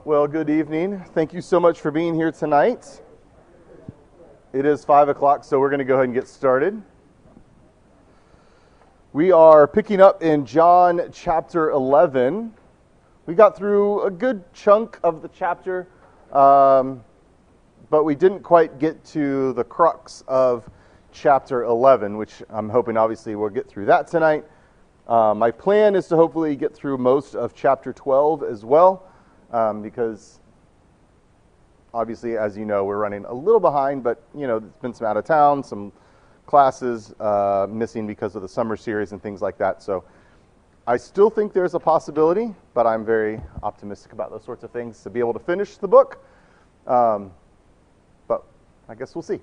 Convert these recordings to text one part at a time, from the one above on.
Well, good evening. Thank you so much for being here tonight. It is 5 o'clock, so we're going to go ahead and get started. We are picking up in John chapter 11. We got through a good chunk of the chapter, but we didn't quite get to the crux of chapter 11, which I'm hoping obviously we'll get through that tonight. My plan is to hopefully get through most of chapter 12 as well. Because obviously, as you know, we're running a little behind, but, there's been some out of town, some classes missing because of the summer series and things like that. So I still think there's a possibility, but I'm very optimistic about those sorts of things to be able to finish the book. But I guess we'll see.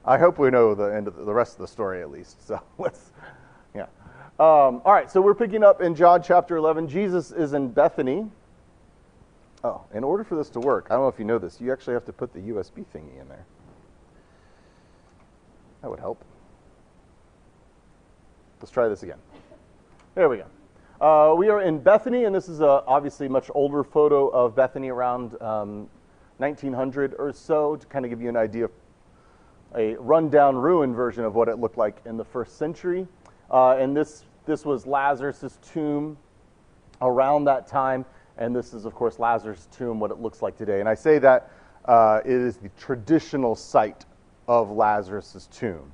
I hope we know the end of the rest of the story at least. So yeah. All right, so we're picking up in John chapter 11. Jesus is in Bethany. Oh, in order for this to work, I don't know if you know this, you actually have to put the USB thingy in there. That would help. Let's try this again. There we go. We are in Bethany, and this is obviously a much older photo of Bethany around 1900 or so, to kind of give you an idea of a rundown, ruined version of what it looked like in the first century. And this was Lazarus' tomb around that time. And this is, of course, Lazarus' tomb, what it looks like today. And I say that it is the traditional site of Lazarus' tomb.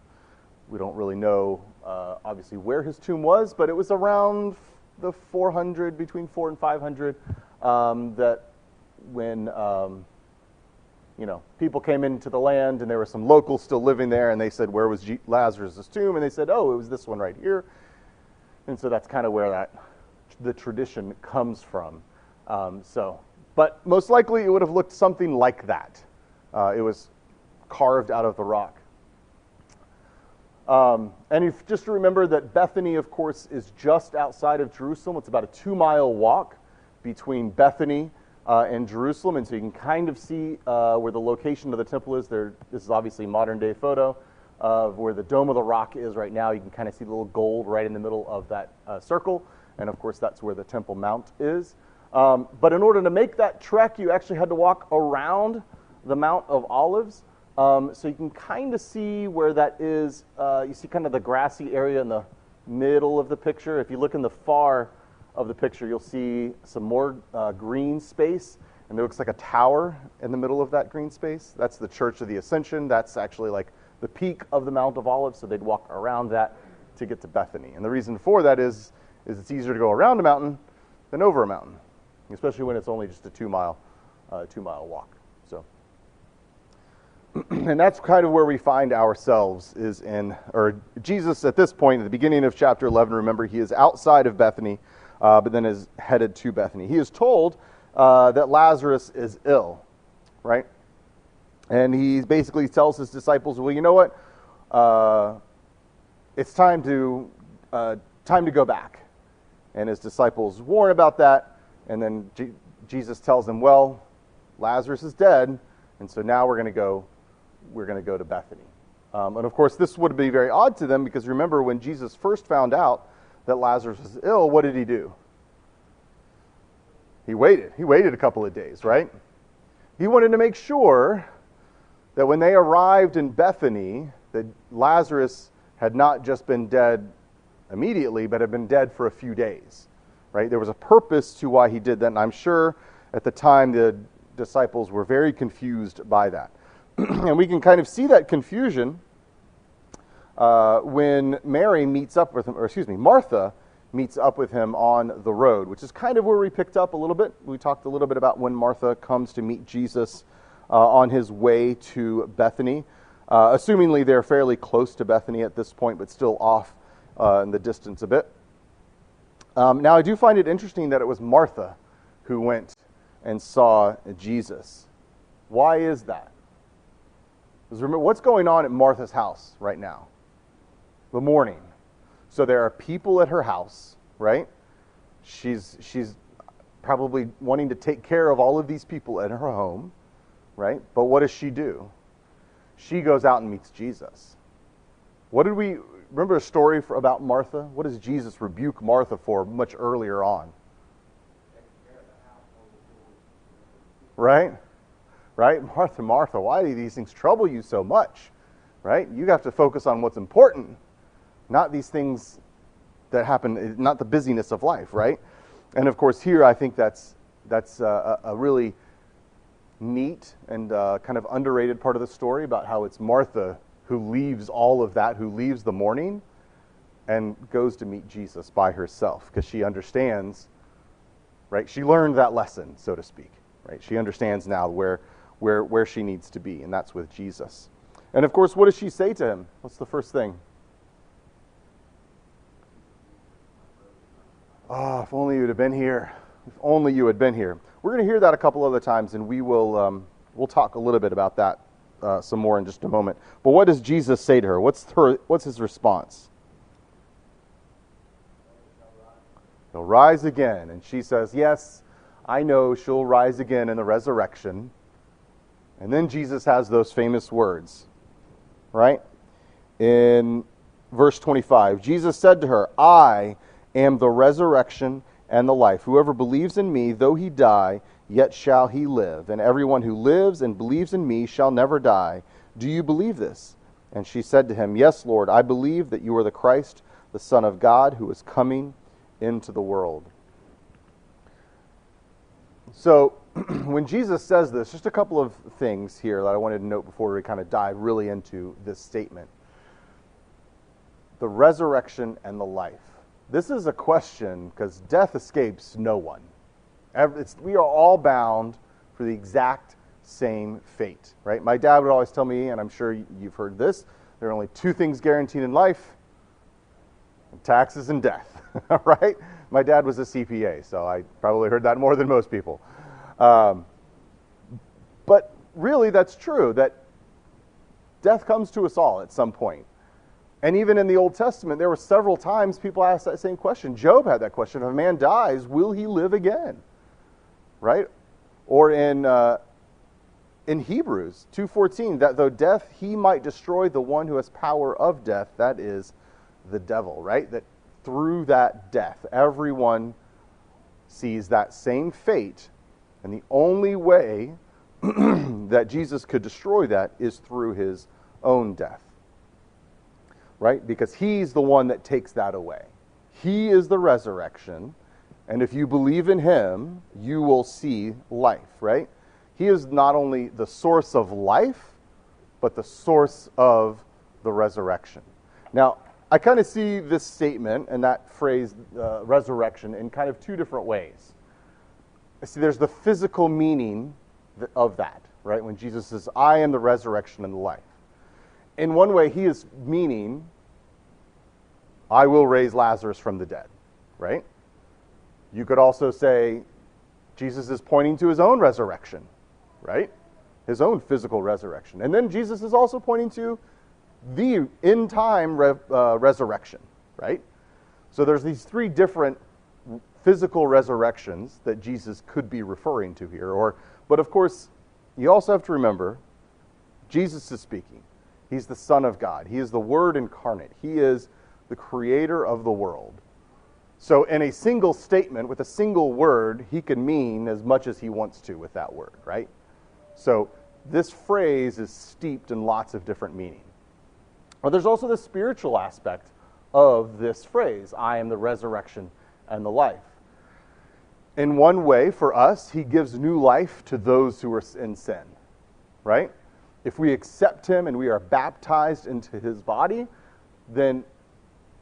We don't really know, obviously, where his tomb was, but it was around the 400, between 400 and 500, that when, people came into the land and there were some locals still living there, and they said, where was Lazarus' tomb? And they said, oh, it was this one right here. And so that's kind of where the tradition comes from. But most likely it would have looked something like that. It was carved out of the rock. And just to remember that Bethany, of course, is just outside of Jerusalem. It's about a 2-mile walk between Bethany and Jerusalem. And so you can kind of see where the location of the temple is. This is obviously a modern day photo of where the Dome of the Rock is right now. You can kind of see the little gold right in the middle of that circle. And of course, that's where the Temple Mount is. But in order to make that trek, you actually had to walk around the Mount of Olives. So you can kind of see where that is. You see kind of the grassy area in the middle of the picture. If you look in the far of the picture, you'll see some more green space. And there looks like a tower in the middle of that green space. That's the Church of the Ascension. That's actually like the peak of the Mount of Olives. So they'd walk around that to get to Bethany. And the reason for that is it's easier to go around a mountain than over a mountain, especially when it's only just a 2-mile walk. So, and that's kind of where we find ourselves or Jesus at this point, at the beginning of chapter 11, remember, he is outside of Bethany, but then is headed to Bethany. He is told that Lazarus is ill, right? And he basically tells his disciples, well, you know what? It's time to go back. And his disciples warn about that. And then Jesus tells them, well, Lazarus is dead, and so now we're going to go to Bethany. And of course, this would be very odd to them, because remember, when Jesus first found out that Lazarus was ill, what did he do? He waited. He waited a couple of days, right? He wanted to make sure that when they arrived in Bethany, that Lazarus had not just been dead immediately, but had been dead for a few days. Right? There was a purpose to why he did that, and I'm sure at the time the disciples were very confused by that. And we can kind of see that confusion when Martha meets up with him on the road, which is kind of where we picked up a little bit. We talked a little bit about when Martha comes to meet Jesus on his way to Bethany. Assumingly they're fairly close to Bethany at this point, but still off in the distance a bit. Now, I do find it interesting that it was Martha who went and saw Jesus. Why is that? Because remember, what's going on at Martha's house right now? The mourning. So there are people at her house, right? She's probably wanting to take care of all of these people at her home, right? But what does she do? She goes out and meets Jesus. What did we remember a story about Martha? What does Jesus rebuke Martha for much earlier on? right? Right? Martha, Martha, why do these things trouble you so much? Right? You have to focus on what's important, not these things that happen, not the busyness of life, right? And of course here I think that's a really neat and kind of underrated part of the story about how it's Martha who leaves all of that, who leaves the morning and goes to meet Jesus by herself because she understands, right? She learned that lesson, so to speak, right? She understands now where she needs to be, and that's with Jesus. And of course, what does she say to him? What's the first thing? Oh, if only you'd have been here. If only you had been here. We're going to hear that a couple other times, and we'll talk a little bit about that some more in just a moment. But what does Jesus say to her? What's his response? He'll rise again. And she says, yes, I know she'll rise again in the resurrection. And then Jesus has those famous words, right? In verse 25, Jesus said to her, I am the resurrection and the life. Whoever believes in me, though he die, yet shall he live. And everyone who lives and believes in me shall never die. Do you believe this? And she said to him, yes, Lord, I believe that you are the Christ, the Son of God, who is coming into the world. So, when Jesus says this, just a couple of things here that I wanted to note before we kind of dive really into this statement. The resurrection and the life. This is a question because death escapes no one. We are all bound for the exact same fate, right? My dad would always tell me, and I'm sure you've heard this, there are only two things guaranteed in life, taxes and death, right? My dad was a CPA, so I probably heard that more than most people. But really, that's true, that death comes to us all at some point. And even in the Old Testament, there were several times people asked that same question. Job had that question. If a man dies, will he live again? Right? Or in Hebrews 2:14, that though death, he might destroy the one who has power of death, that is the devil, right? That through that death, everyone sees that same fate. And the only way that Jesus could destroy that is through his own death. Right? Because he's the one that takes that away. He is the resurrection, and if you believe in him, you will see life, right? He is not only the source of life, but the source of the resurrection. Now, I kind of see this statement and that phrase, resurrection, in kind of two different ways. See, there's the physical meaning of that, right? When Jesus says, I am the resurrection and the life. In one way, he is meaning, I will raise Lazarus from the dead, right? You could also say, Jesus is pointing to his own resurrection, right? His own physical resurrection. And then Jesus is also pointing to the in-time resurrection, right? So there's these three different physical resurrections that Jesus could be referring to here. But of course, you also have to remember, Jesus is speaking. He's the Son of God. He is the Word incarnate. He is the creator of the world. So in a single statement, with a single word, he can mean as much as he wants to with that word, right? So this phrase is steeped in lots of different meaning. But there's also the spiritual aspect of this phrase, I am the resurrection and the life. In one way, for us, he gives new life to those who are in sin, right? If we accept him and we are baptized into his body, then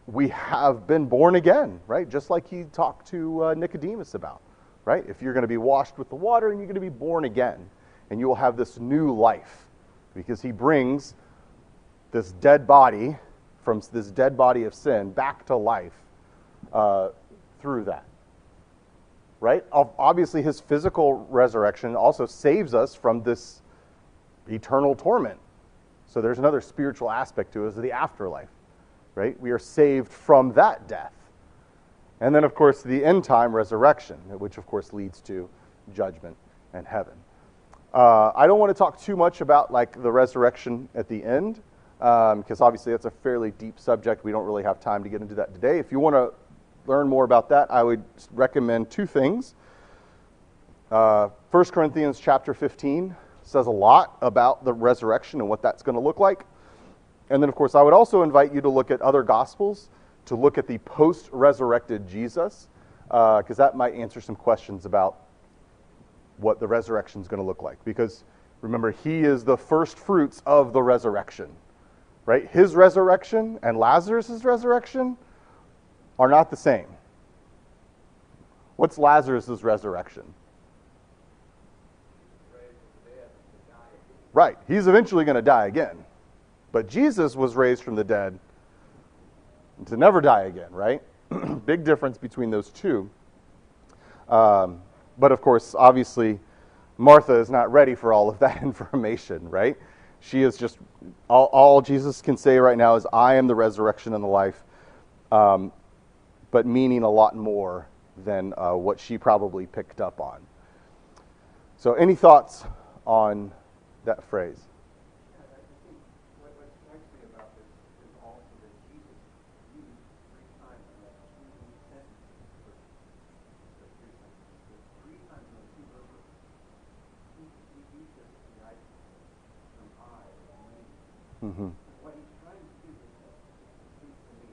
we have been born again, right? Just like he talked to Nicodemus about, right? If you're going to be washed with the water and you're going to be born again, and you will have this new life, because he brings this dead body from this dead body of sin back to life through that, right? Obviously, his physical resurrection also saves us from this eternal torment. So there's another spiritual aspect to it, is the afterlife, right? We are saved from that death. And then, of course, the end-time resurrection, which, of course, leads to judgment and heaven. I don't want to talk too much about like the resurrection at the end, because obviously that's a fairly deep subject. We don't really have time to get into that today. If you want to learn more about that, I would recommend two things. 1 1 Corinthians chapter 15 says a lot about the resurrection and what that's going to look like. And then, of course, I would also invite you to look at other Gospels, to look at the post-resurrected Jesus, because that might answer some questions about what the resurrection is going to look like. Because, remember, he is the first fruits of the resurrection, right? His resurrection and Lazarus' resurrection are not the same. What's Lazarus' resurrection? Right, he's eventually going to die again. But Jesus was raised from the dead to never die again, right? Big difference between those two. But of course, obviously, Martha is not ready for all of that information, right? She is just, all Jesus can say right now is, I am the resurrection and the life, but meaning a lot more than what she probably picked up on. So any thoughts on that phrase? Mm-hmm. What he's trying to do is, it seems to me,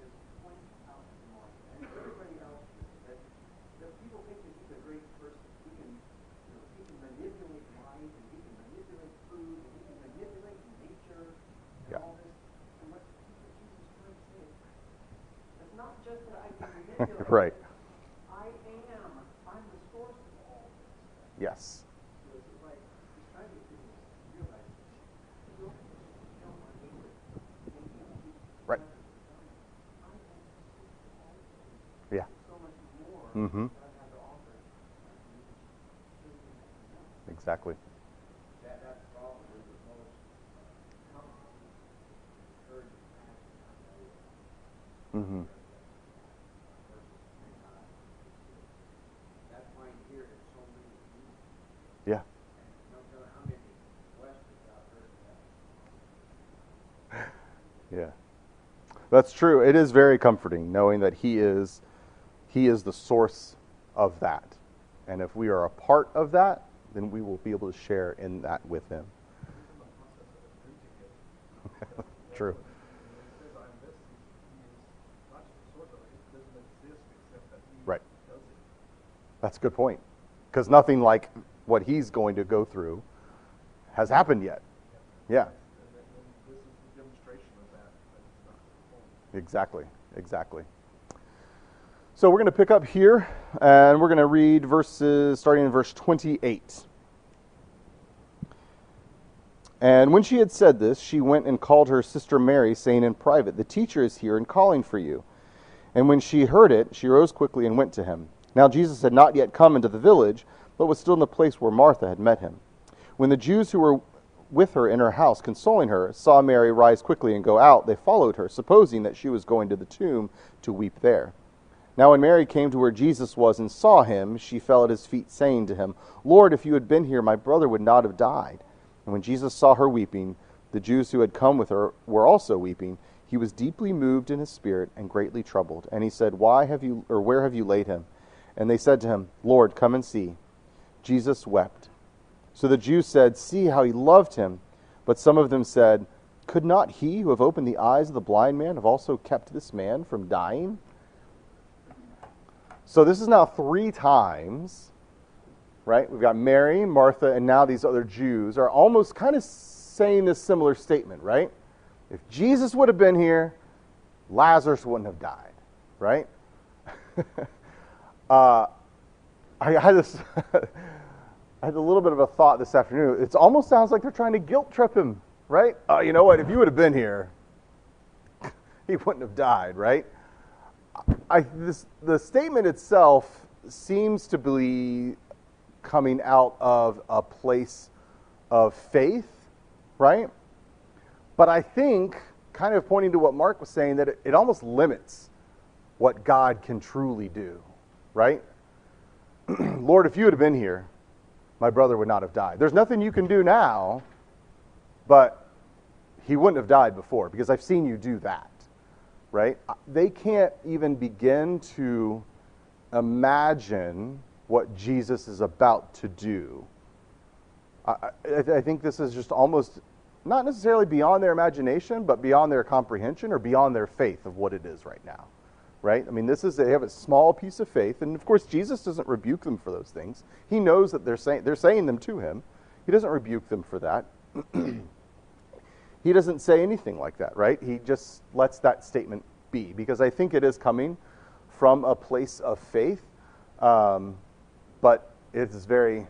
is point out to Martha and everybody else that people think that he's a great person. He can manipulate life, and he can manipulate food, and he can manipulate nature, and all this. And what Jesus is trying to say is, it's not just that I can manipulate. Right. I'm the source of all this. Yes. So it's like he's trying to realize. Right. Yeah. Mm-hmm. Exactly. Mm-hmm. Yeah. Yeah. That's true. It is very comforting knowing that he is the source of that. And if we are a part of that, then we will be able to share in that with him. True. Right. That's a good point. Because nothing like what he's going to go through has happened yet. Yeah. Exactly. So we're going to pick up here, and we're going to read verses starting in verse 28. And when she had said this, she went and called her sister Mary, saying in private, "The teacher is here and calling for you." And when she heard it, she rose quickly and went to him. Now Jesus had not yet come into the village, but was still in the place where Martha had met him. When the Jews who were with her in her house, consoling her, saw Mary rise quickly and go out, they followed her, supposing that she was going to the tomb to weep there. Now when Mary came to where Jesus was and saw him, she fell at his feet, saying to him, "Lord, if you had been here, my brother would not have died." And when Jesus saw her weeping, the Jews who had come with her were also weeping. He was deeply moved in his spirit and greatly troubled. And he said, where have you laid him?" And they said to him, "Lord, come and see." Jesus wept. So the Jews said, "See how he loved him." But some of them said, "Could not he who have opened the eyes of the blind man have also kept this man from dying?" So this is now 3 times, right? We've got Mary, Martha, and now these other Jews are almost kind of saying this similar statement, right? If Jesus would have been here, Lazarus wouldn't have died, right? I had this... I had a little bit of a thought this afternoon. It almost sounds like they're trying to guilt trip him, right? You know what? If you would have been here, he wouldn't have died, right? The statement itself seems to be coming out of a place of faith, right? But I think, kind of pointing to what Mark was saying, that it almost limits what God can truly do, right? Lord, if you would have been here, my brother would not have died. There's nothing you can do now, but he wouldn't have died before, because I've seen you do that, right? They can't even begin to imagine what Jesus is about to do. I think this is just almost not necessarily beyond their imagination, but beyond their comprehension or beyond their faith of what it is right now, right? I mean, they have a small piece of faith, and of course, Jesus doesn't rebuke them for those things. He knows that they're saying them to him. He doesn't rebuke them for that. He doesn't say anything like that, right? He just lets that statement be, because I think it is coming from a place of faith, but it is very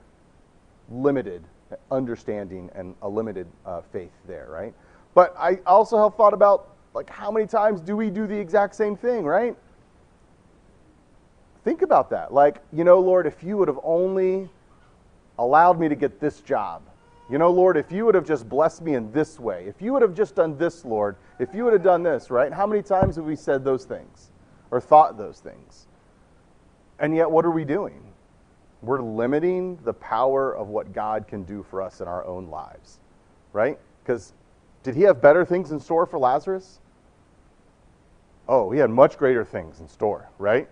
limited understanding and a limited faith there, right? But I also have thought about, like, how many times do we do the exact same thing, right? Think about that. Like, Lord, if you would have only allowed me to get this job. Lord, if you would have just blessed me in this way. If you would have just done this, Lord. If you would have done this, right? How many times have we said those things or thought those things? And yet, what are we doing? We're limiting the power of what God can do for us in our own lives, right? Because did he have better things in store for Lazarus? Oh, he had much greater things in store, right?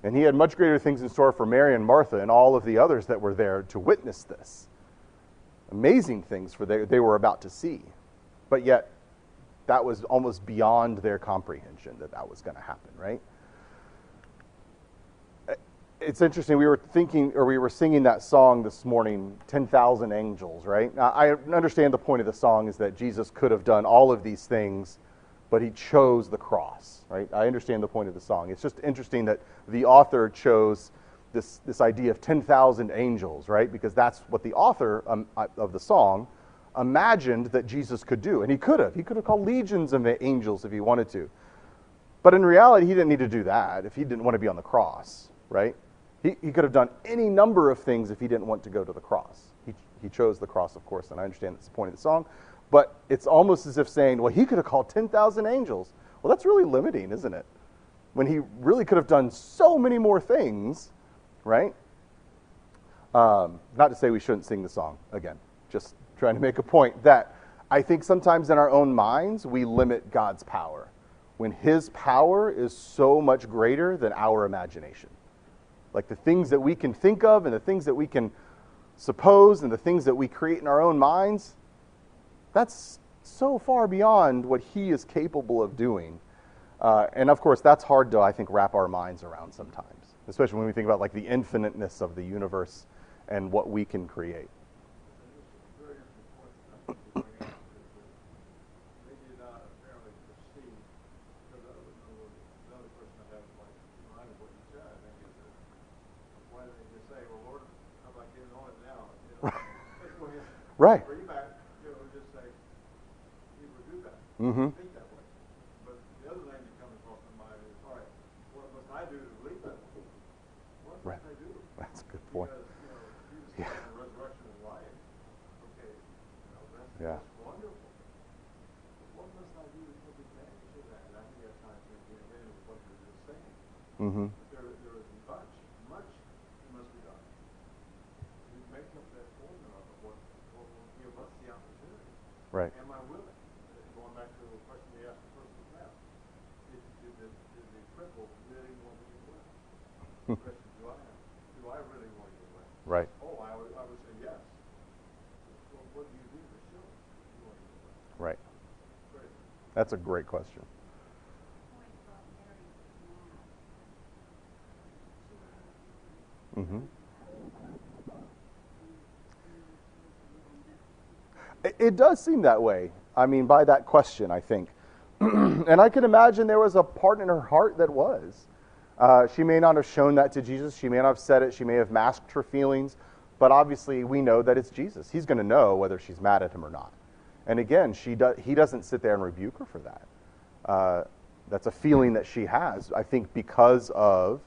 And he had much greater things in store for Mary and Martha and all of the others that were there to witness this. Amazing things they were about to see. But yet, that was almost beyond their comprehension that was going to happen, right? It's interesting, we were singing that song this morning, 10,000 Angels, right? Now, I understand the point of the song is that Jesus could have done all of these things, but he chose the cross, right? I understand the point of the song. It's just interesting that the author chose this idea of 10,000 angels, right? Because that's what the author of the song imagined that Jesus could do. And he could have. He could have called legions of angels if he wanted to. But in reality, he didn't need to do that if he didn't want to be on the cross, right? He could have done any number of things if he didn't want to go to the cross. He chose the cross, of course, and I understand that's the point of the song. But it's almost as if saying, well, he could have called 10,000 angels. Well, that's really limiting, isn't it? When he really could have done so many more things, right? Not to say we shouldn't sing the song again. Just trying to make a point that I think sometimes in our own minds, we limit God's power when his power is so much greater than our imagination. Like the things that we can think of and the things that we can suppose and the things that we create in our own minds, that's so far beyond what he is capable of doing. And of course, that's hard to, I think, wrap our minds around sometimes, especially when we think about like the infiniteness of the universe and what we can create. Right. Bring back, just say, he would do that. Mm-hmm. Think that way. But the other thing that comes across my mind is, all right, what must I do to believe that way? What must I do? That's a good point. Because, Jesus is the resurrection of life. Okay, that's wonderful. But what must I do to take advantage of that? And I think that's time to get advantage of what you're just saying. Mm-hmm. But there is much that must be done. We make up that formula of what will give us the opportunity. Right. Am I willing? Going back to the question we asked the first class, did the cripple really want to get well? The question, do I really want to get well? Right. Oh, I would say yes. Well, what do you do to show you want to get well? Right. Great. That's a great question. Mm-hmm. It does seem that way. I mean, by that question, I think. And I can imagine there was a part in her heart that was. She may not have shown that to Jesus. She may not have said it. She may have masked her feelings. But obviously, we know that it's Jesus. He's going to know whether she's mad at him or not. And again, he doesn't sit there and rebuke her for that. That's a feeling that she has, I think, because of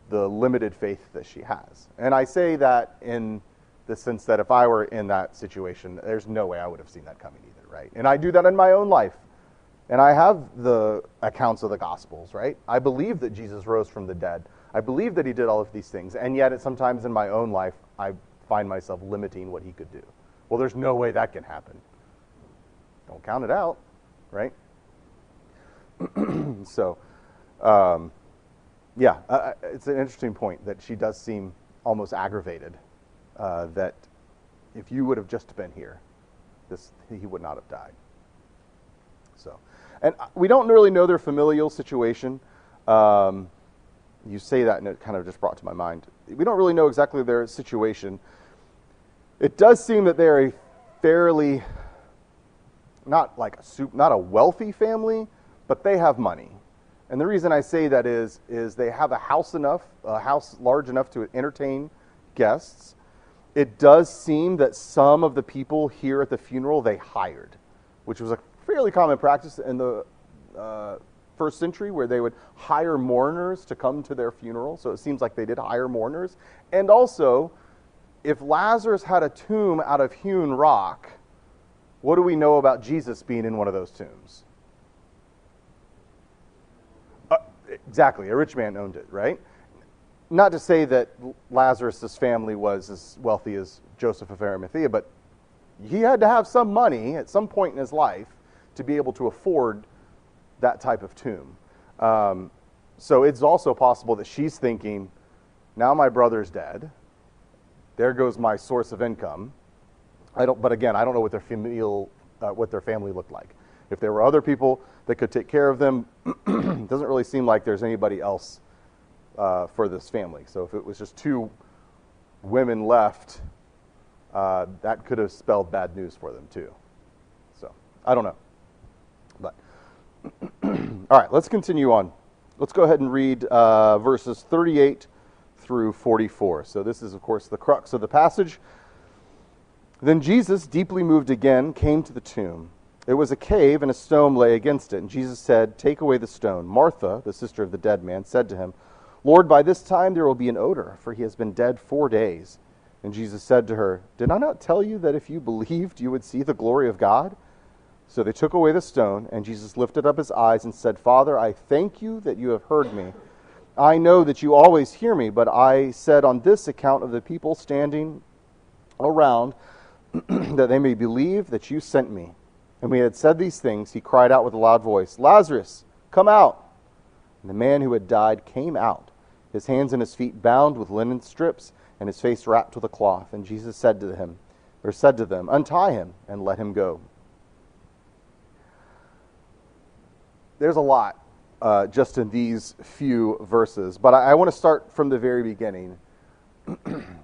the limited faith that she has. And I say that in the sense that if I were in that situation, there's no way I would have seen that coming either, right? And I do that in my own life. And I have the accounts of the Gospels, right? I believe that Jesus rose from the dead. I believe that he did all of these things. And yet, sometimes in my own life, I find myself limiting what he could do. Well, there's no way that can happen. Don't count it out, right? So, it's an interesting point that she does seem almost aggravated that if you would have just been here, he would not have died. So, and we don't really know their familial situation. You say that, and it kind of just brought to my mind. We don't really know exactly their situation. It does seem that they're a fairly, not a wealthy family, but they have money. And the reason I say that is they have a house large enough to entertain guests. It does seem that some of the people here at the funeral they hired, which was a fairly common practice in the first century, where they would hire mourners to come to their funeral. So it seems like they did hire mourners. And also, if Lazarus had a tomb out of hewn rock, what do we know about Jesus being in one of those tombs? Exactly, a rich man owned it, right? Not to say that Lazarus' family was as wealthy as Joseph of Arimathea, but he had to have some money at some point in his life to be able to afford that type of tomb. So it's also possible that she's thinking, now my brother's dead. There goes my source of income. But again, I don't know what their family looked like. If there were other people that could take care of them, it doesn't really seem like there's anybody else for this family. So if it was just two women left, that could have spelled bad news for them too. So I don't know. But all right, let's continue on. Let's go ahead and read verses 38 through 44. So this is, of course, the crux of the passage. Then Jesus, deeply moved again, came to the tomb. It was a cave, and a stone lay against it. And Jesus said, "Take away the stone." Martha, the sister of the dead man, said to him, "Lord, by this time there will be an odor, for he has been dead 4 days." And Jesus said to her, "Did I not tell you that if you believed, you would see the glory of God?" So they took away the stone, and Jesus lifted up his eyes and said, "Father, I thank you that you have heard me. I know that you always hear me, but I said on this account of the people standing around, that they may believe that you sent me." And when he had said these things, he cried out with a loud voice, "Lazarus, come out!" And the man who had died came out, his hands and his feet bound with linen strips, and his face wrapped with a cloth. And Jesus said to them, "Untie him and let him go." There's a lot just in these few verses, but I want to start from the very beginning.